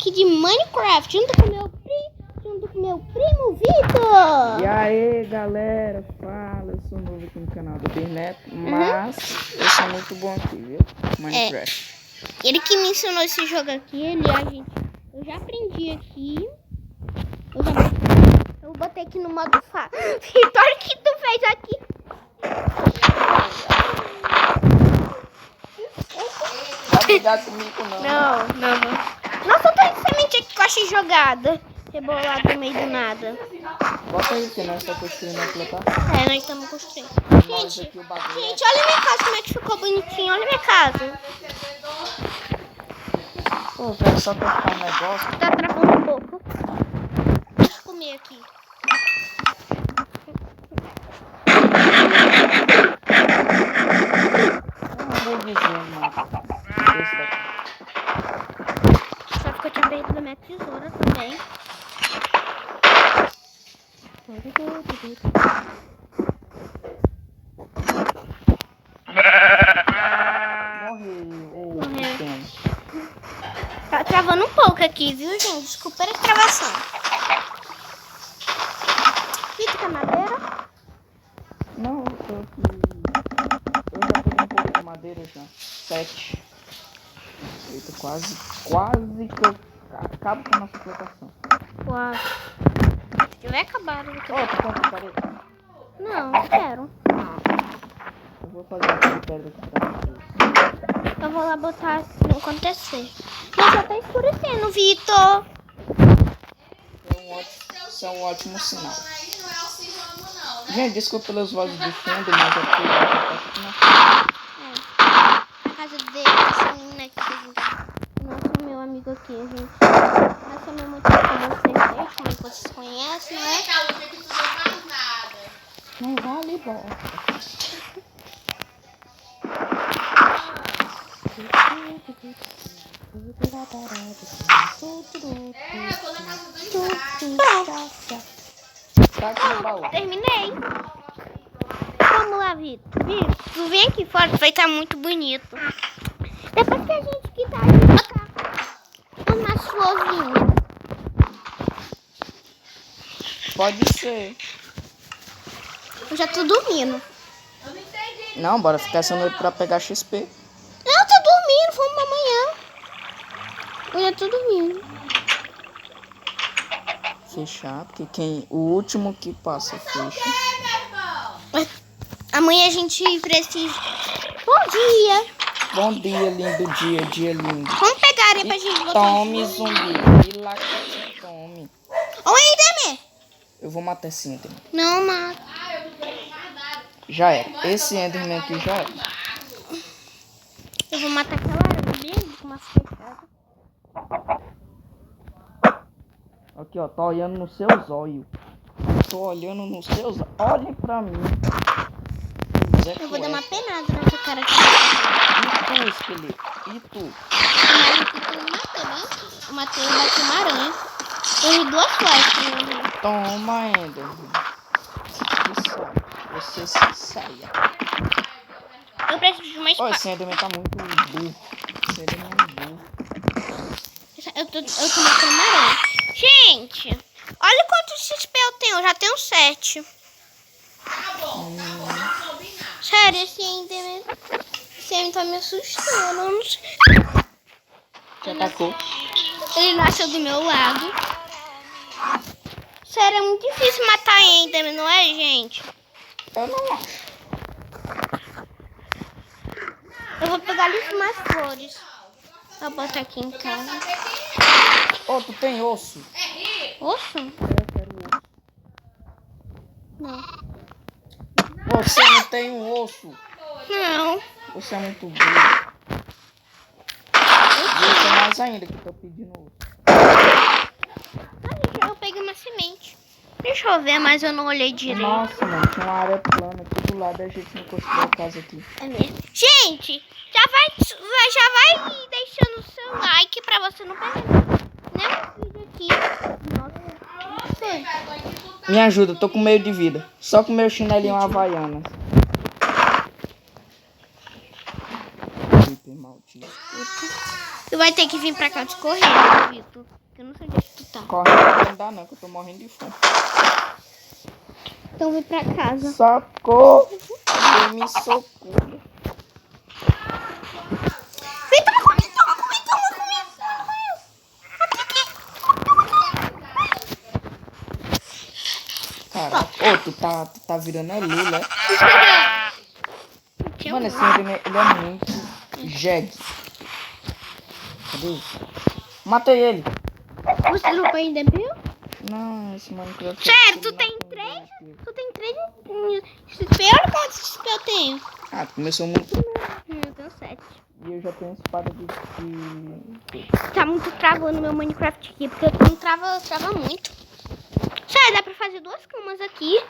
aqui de Minecraft junto com meu primo Vitor. E aí, galera, fala, eu sou novo aqui no canal do Berneto, mas eu sou muito bom aqui, viu? Minecraft. Ele que me ensinou esse jogo aqui, eu já aprendi aqui. Eu botei aqui no modo fácil. Vitor, o que tu fez aqui? Tá brigado comigo não? Não. Nossa, eu tô de semente aqui com a X jogada. Rebolado no meio do nada. Bota aí que nós estamos construindo a plantação. Nós estamos construindo. Nós aqui o bagulho. Gente, olha minha casa, como é que ficou bonitinho. Olha minha casa. Pô, eu quero só testar um negócio. Tá travando um pouco. Deixa eu comer aqui. Eu não vou dizer, mano. Esse daqui. Só que eu tinha perdido a minha tesoura também. Morreu. Tá travando um pouco aqui, viu, gente? Desculpa a travação. Vitor, quer madeira? Não, eu tô aqui. Eu já peguei um pouco de madeira já. 7. Eita, quase que eu acabo com a nossa plantação. Uau. Se tiver acabado, eu vou Ô, tu quer parede? Não quero. Eu vou fazer aqui pedra aqui pra vocês. Eu vou lá botar assim acontecer. Mas já tá escurecendo, Vitor. Isso é um ótimo sinal. Gente, desculpa pelas vozes de fundo, mas eu tô aqui na Na casa dele, essa menina aqui, gente. Nossa, meu amigo aqui, gente. Nossa, meu muito bom, como vocês conhecem, né? Não vale bosta. Tá aqui no baú. Terminei. Vamos lá, Vitor. Vitor, tu vem aqui fora, vai estar muito bonito. Depois que a gente quitar, a gente botar umas florzinhas. Pode ser. Eu já tô dormindo. Não, bora ficar essa noite pra pegar XP. Não, eu tô dormindo, vamos amanhã. Eu já tô dormindo. Fechar, porque o último que passa fecha. Amanhã a gente precisa. Bom dia. Bom dia, lindo dia lindo. Vamos pegar areia pra gente botar. Tome, zumbi. E lá que tome. Oi, Enderman. Eu vou matar esse Enderman. Não, mata. Já era. Esse Enderman aqui já era. Eu vou matar aquela aranha bem ali com uma flechada. Aqui, ó. Tô olhando nos seus olhos. Tô olhando nos seus olhos. Olhe pra mim. Eu vou dar uma penada nessa cara aqui. E tu, esqueleto? E tu? Eu matei, eu bati uma aranha. Eu dei 2 flechas. Toma, Enderman. Você se saia. Eu preciso de uma Ó, espada. esse Enderman tá muito burro. Esse Enderman é burro. Eu tô matando uma aranha. Gente, olha quantos XP eu tenho. Eu já tenho 7. Sério, esse Enderman tá me assustando. Eu não sei. Te atacou. Ele nasceu do meu lado. Sério, é muito difícil matar Enderman, não é, gente? Eu não acho. Eu vou pegar ali mais flores. Vou botar aqui em casa. Ô, tu tem osso? Osso? Eu quero osso. Não. Você não tem um osso. Não. Você é muito burro. Você mais ainda que eu tô pedindo osso. Eu peguei uma semente. Deixa eu ver, mas eu não olhei direito. Nossa, mano, tinha uma área plana aqui do lado, a gente não construiu a casa aqui. É mesmo. Gente, já vai deixando o seu like pra você não perder nenhum vídeo aqui. Nossa. Me ajuda, eu tô com meio de vida. Só com meu chinelinho havaianas. Creeper maldito. Tu vai ter que vir pra cá correndo, Vitor. Eu não sei onde é que tu tá. Correndo não dá não, que eu tô morrendo de fome. Então vem pra casa. Socorro! Alguém me socorro. Vem, toma comigo, toma comigo, toma comigo. Caraca, ô, tu tá virando a Lula, é? Mano, esse ele é muito jegue. Cadê ele? Matei ele. Você não ainda é meu? Não, esse Minecraft... Sério, tu tem 3? Tu tem 3 XP? Olha quantos XP eu tenho. Ah, tu começou muito... Eu tenho 7. E eu já tenho espada de... Tá muito travando meu Minecraft aqui, porque não trava muito. Sério, dá pra fazer 2 camas aqui.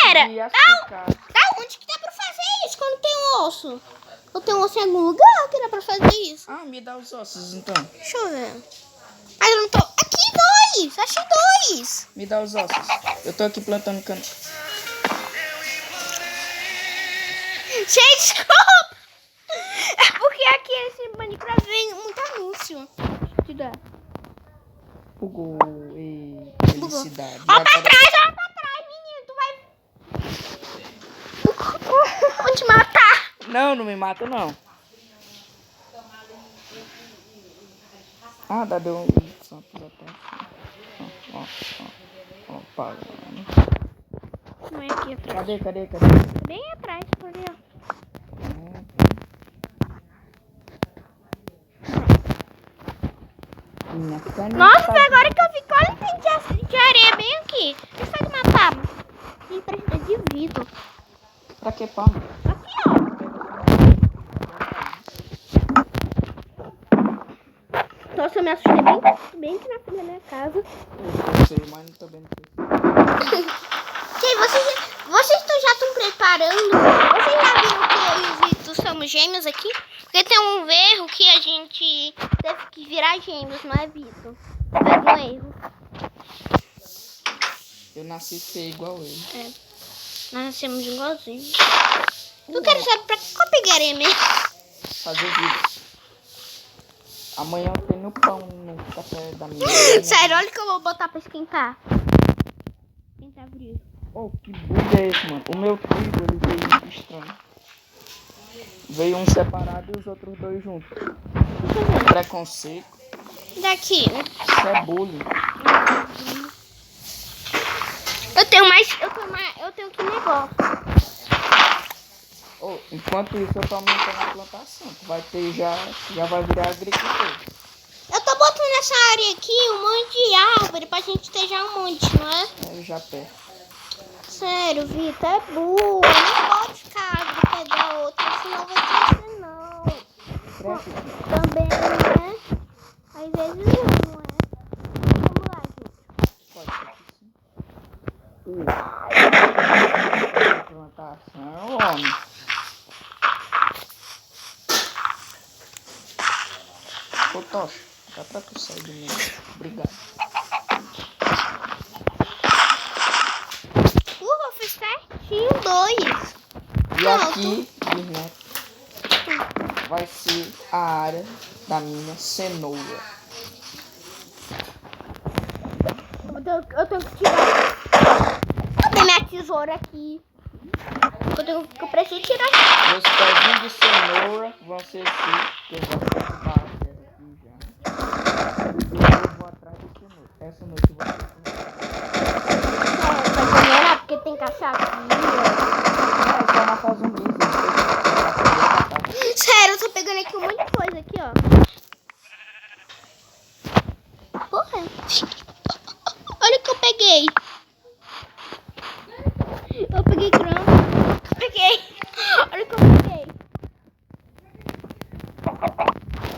Pera, da onde que dá pra fazer isso quando tem osso? Eu tenho osso em algum lugar que dá pra fazer isso? Ah, me dá os ossos então. Deixa eu ver. Mas eu não tô... Aqui, 2! Achei 2! Me dá os ossos. Eu tô aqui plantando cana. Gente, desculpa! É porque aqui esse Minecraft vem muito anúncio. Te dá. Bugou. Ei, felicidade. Ó pra trás, menino. Tu vai... Vou te matar. Não, não me mata não. Ah, deu um... Só pula até aqui. Ó, parando. Não é aqui atrás. Cadê? Bem atrás, por ali, ó. Minha caneta. Nossa, foi agora que eu vi. Olha, tem de areia bem aqui. Deixa eu matar. Me empresta de vidro. Pra que palma? Aqui, ó. Nossa, eu me assustei bem aqui na frente da minha casa. Eu sei, mas não tô vendo isso. Gente, vocês já estão preparando? Vocês já viram que eu e o Vitor somos gêmeos aqui? Porque tem um erro que a gente teve que virar gêmeos, não é, Vitor? Teve um erro. Eu nasci feio igual ele. É. Nós nascemos igualzinhos. Tu quer saber pra que eu pegaria mesmo? Fazer vídeo. Amanhã eu tenho pão no café da minha. Sério, olha o que eu vou botar pra esquentar. Esquentar frio. Oh, que bug é esse, mano? O meu trigo, ele veio estranho. Veio um separado e os outros 2 juntos. Preconceito. Daqui. Isso é bullying. Eu tenho que negócio. Oh, enquanto isso eu tô aumentando a plantação. Tu vai ter já vai virar agricultor. Eu tô botando nessa área aqui um monte de árvore pra gente ter já um monte, não é? Eu já pego. Sério, Vitor, é burro. Não pode ficar árvore pegar outra, senão vai crescer não. Cresce. Também, né? Às vezes não é. Vamos lá, gente. Pode ser que sim. Plantação, homem. Ô, Tocha, dá pra tu sair do meio. Obrigado. Vou fiz certinho 2. E aqui, Neto, vai ser a área da minha cenoura. Eu tenho que tirar. Cadê minha tesoura aqui? Eu preciso tirar. Meus pezinhos de cenoura vão ser assim, que eu vou derrubar a terra aqui já. E eu vou atrás de cenoura. Essa noite eu vou ter Vai demorar porque tem que achar aqui. é só matar zumbis. Sério, eu tô pegando aqui um monte de coisa aqui, ó. Porra. Olha o que eu peguei. Eu peguei grama. Peguei. Olha o que eu peguei.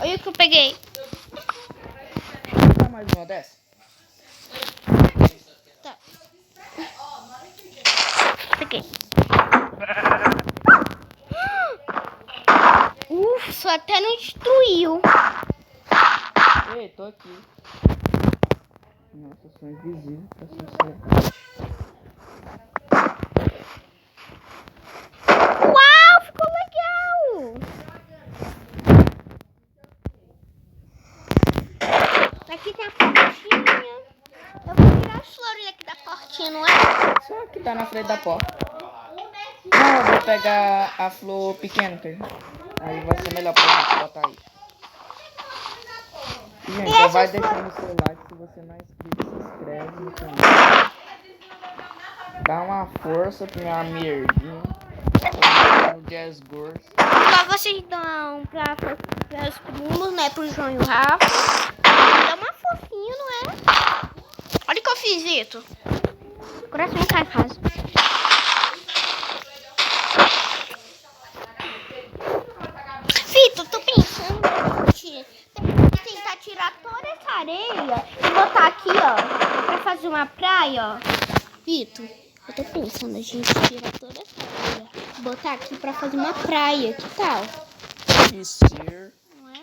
Olha o que eu peguei. Dá mais uma dessa? Tá. Peguei. Só até não destruiu. Ei, tô aqui. Nossa, eu sou invisível, pra ser sério. Uau, ficou legal. Aqui tem a portinha. Eu vou tirar as flores aqui da portinha, não é? Só que tá na frente da porta. Não, eu vou pegar a flor pequena, que aí vai ser melhor pra gente botar aí. E, gente, já vai deixando o seu like. Se você não é inscrito, se inscreve no canal. Dá uma força pro meu amiguinho. O Jazz Gors. Igual vocês dão pra os primos, né? Pro João e o Rafa. Dá uma fofinha, não é? Olha o que eu fiz, Vitor. O coração tá em casa. Vitor, tô pensando em tentar tirar toda essa areia e botar aqui, ó. Pra fazer uma praia, ó. Vitor, eu tô pensando a gente tirar toda essa areia e botar aqui pra fazer uma praia. Que tal? Isso. Não é?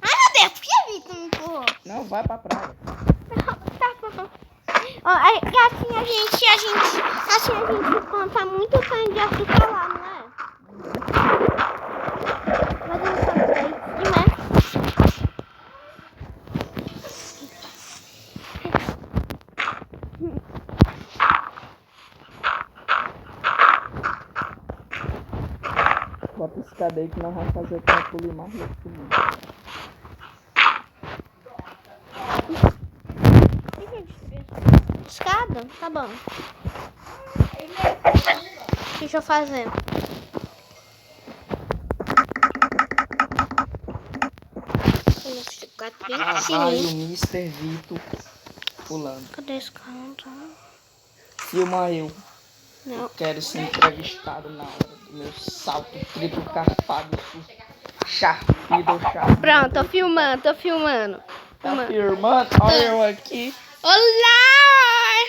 Ai, meu Deus, por que Vitor me empurrou? Não, vai pra praia. Tá bom. Ó, assim a gente planta muito pão de açúcar lá, não é? Mas eu não sei né? Bota esse cadê aí que nós vamos fazer o trampolim mais louco do mundo. Escada? Tá bom. Deixa eu fazer. Vou ficar Vai o Mr. Vito pulando. Cadê esse canto? Filma eu. Não. Quero ser entrevistado na hora do meu salto triplo carpado. Charpido, charpido. Pronto, tô filmando. Tá filmando? Olha eu aqui. Olá!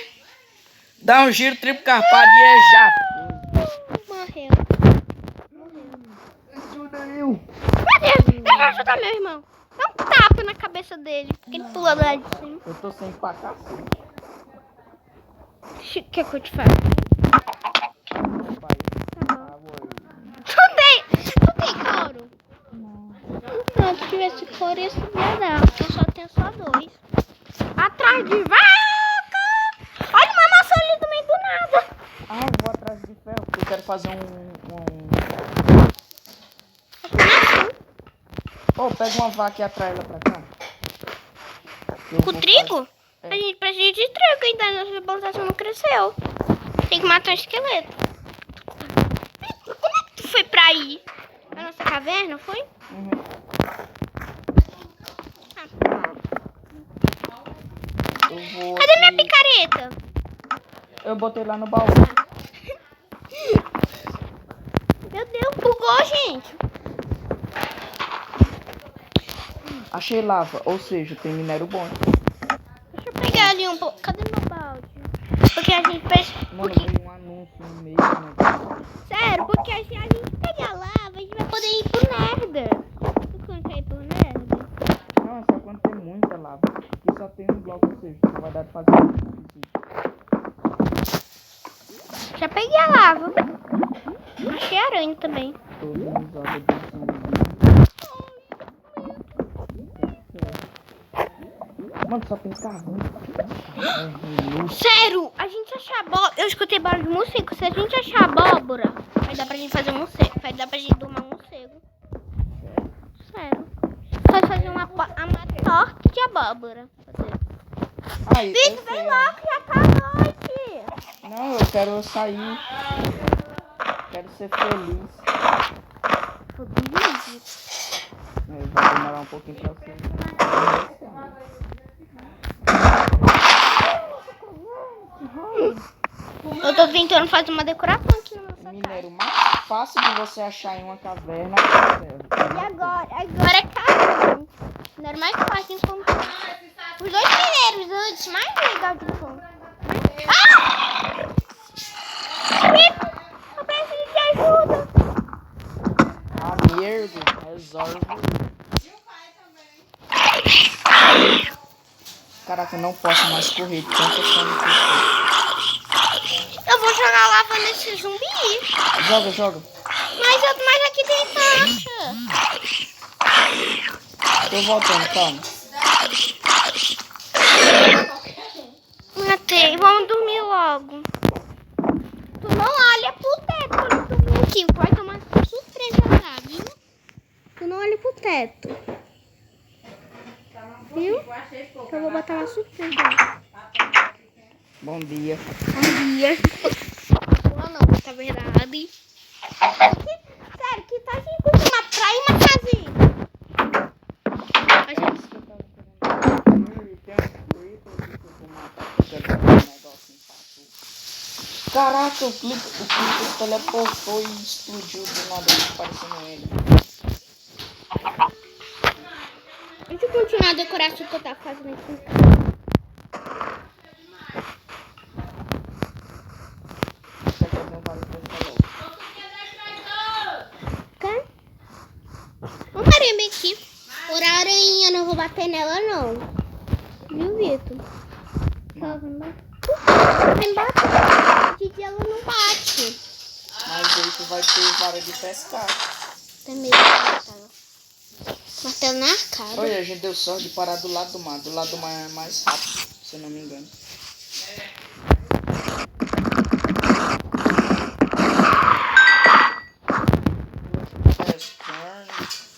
Dá um giro triplo carpado e é já. Morreu. Ajuda eu. Meu Deus, deixa eu ajudar meu irmão. Dá um tapa na cabeça dele, porque ele pula lá de cima. Eu tô sem pacar. O que é que eu te faço? Tu tem couro? Não, se tivesse couro ia subir dar. Eu só tenho só 2. Atrás de vaca! Olha uma maçã ali no meio do nada. Ah, eu vou atrás de ferro, porque eu quero fazer Oh, pega uma vaca e atrai ela pra cá. Com trigo? É. A gente precisa de trigo ainda, a nossa plantação não cresceu. Tem que matar um esqueleto. Como é que tu foi pra aí? A nossa caverna, foi? Uhum. Eu vou Cadê minha aqui. picareta? Eu botei lá no baú. Meu Deus, bugou, gente. Achei lava, ou seja, tem minério bom. Deixa eu pegar ali um pouco. Cadê meu balde? Porque a gente precisa. Mano, veio um anúncio no meio do negócio. Sério, porque se a gente pegar lava, a gente vai poder ir pro Nether. Tu quer ir pro Nether? Não, é só quando tem muita lava. Aqui só tem um bloco, ou seja, não vai dar pra fazer muito. Já peguei a lava. Achei aranha também. Todo mundo joga de sangue. Mano, só tem carvão. Sério, a gente achar abóbora. Eu escutei barulho de morcego. Se a gente achar abóbora, vai dar pra gente fazer um morcego. Vai dar pra gente domar um morcego. Sério. Vai fazer uma torta de abóbora. Aí, Vitor, vem logo, já tá noite. Não, eu quero sair. Quero ser feliz. Vai demorar um pouquinho pra ser. Eu tô tentando fazer uma decoração aqui na nossa Minério mais fácil de você achar em uma caverna. E agora é caro. Não era mais fácil de encontrar. Os 2 mineiros antes, mais legal de encontrar. Ah! Eu preciso de ajuda. Ah, merda, resolve. Caraca, eu não posso mais correr de tanta fome que Eu vou jogar lava nesse zumbi. eu tô. Joga. Mas aqui tem faixa. Tô voltando, calma. Matei, vamos dormir logo. Tu não olha pro teto quando tu vem aqui. Vai tomar surpresa lá, viu? Tu não olha pro teto. Viu? Então eu vou botar uma surpresa lá. Bom dia. Bom dia. Boa noite, na verdade. Sério, que tal a gente curtir uma praia e uma casinha? A gente... Caraca, o clipe teleportou e explodiu do nada, parecendo ele. Deixa eu continuar a decoração que eu tava fazendo aqui. Tá fazendo barulho pra essa Tá? Vamos parar bem aqui. Por a aranha, não vou bater nela não. Viu, Vitor? Ela vai bater. Vai bater. De dia ela não bate. Mas aí tu vai ter vara de pescar. Tem medo de matar ela. Matando na cara. Olha, a gente deu sorte de parar do lado do mar. Do lado do mar é mais rápido, se eu não me engano.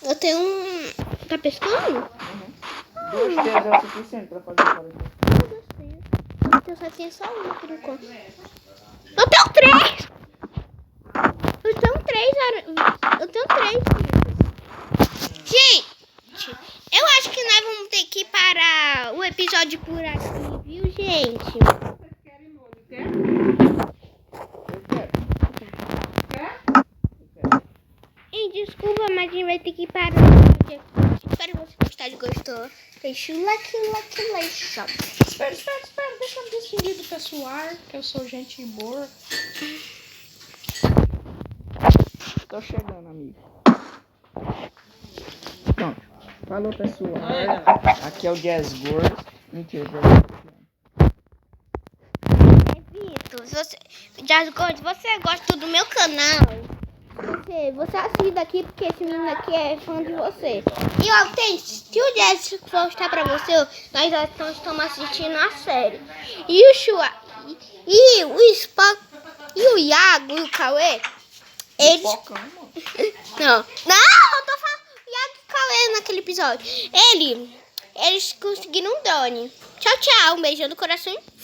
Eu tenho um... Tá pescando? Uhum. 2 dedos é o suficiente pra fazer vara de pescar. Eu só tenho só uma por enquanto. Eu tenho 3! Eu tenho 3, Eu tenho 3. Gente, eu acho que nós vamos ter que parar o episódio por aqui, viu, gente? Eu quero. Ei, desculpa, mas a gente vai ter que parar o episódio aqui. Espero que você gostou. Deixa o like. Espera. Deixa eu me despedir do pessoal, que eu sou gente boa. Tô chegando, amigo. Pronto. Falou, pessoal. Aqui é o Jazz Gordo. Mentira, Vitor, se você gosta do meu canal, você assiste aqui porque esse menino aqui é fã de você. E ó, se o Jess gostar pra você, nós já estamos assistindo a série. E o Chua, e o Spock, e o Iago e o Cauê, eles... Não, eu tô falando Iago e o Cauê naquele episódio. Eles conseguiram um drone. Tchau, um beijo no coração.